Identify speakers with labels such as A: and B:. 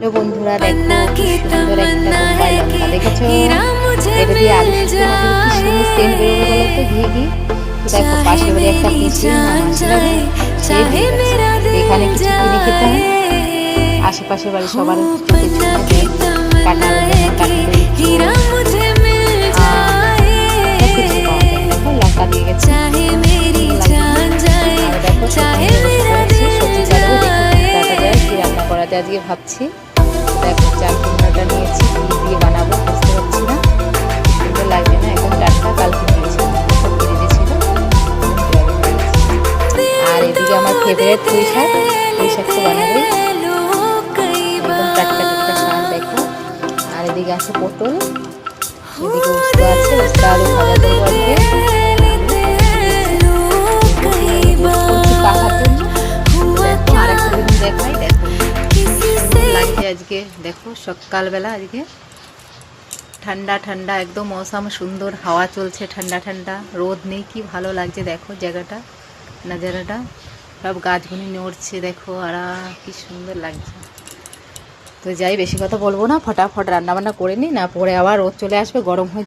A: তো বন্ধুরা দেখো কি সুন্দর একটা বোম্বাই লঙ্কা দেখেছো, এটা দিয়ে আলু সিদ্ধ না দিলে কি সুন্দর সেন্ট বেরোবে বলো তো, ঘি ঘি। তো দেখো পাশের বাড়ি একটা পিসি মাসিরা সে দিয়ে গেছে, এখানে কিছু কিনে খেতে হয়, আশেপাশের বাড়ি সবার চোখে চোখে কাঁঠাল কাঁঠাল কিছু পাওয়া যায়। দেখো লঙ্কা দিয়ে গেছে, আর দেখো সবজি কাটবো, দেখি কাটা যায় কি রান্না করা যায় আজকে ভাবছি। দেখো চাল কুমড়াটা নিয়েছি, কি দিয়ে বানাবো বুঝতে পারছি না, সুন্দর লাগবে না, একদম টাটকা, কালকে নিয়েছিলাম সব ফ্রিজে ছিল। আর এদিকে আমার ফেভারিট পুঁই শাক তো বানাবে, একদম টাটকা টাটকা শাক দেখো। আর এদিকে আছে পটল, এদিকে উস্তা আছে, উস্তা আলু ভাজা করবো আজকে পাখার জন্য। দেখো আর একটা জিনিস দেখাই, দেখো লাগছে আজকে, দেখো সকালবেলা আজকে ঠান্ডা ঠান্ডা একদম মৌসুম সুন্দর, হাওয়া চলছে ঠান্ডা ঠান্ডা, রোদ নেই, কি ভালো লাগছে দেখো জায়গাটা, নাজারাটা, সব গাছগুলি নড়ছে দেখো, আর কি সুন্দর লাগছে। তো যাই, বেশি কথা বলবো না, ফটাফট রান্নাবান্না করে নিই, না পরে আবার রোদ চলে আসবে, গরম হয়ে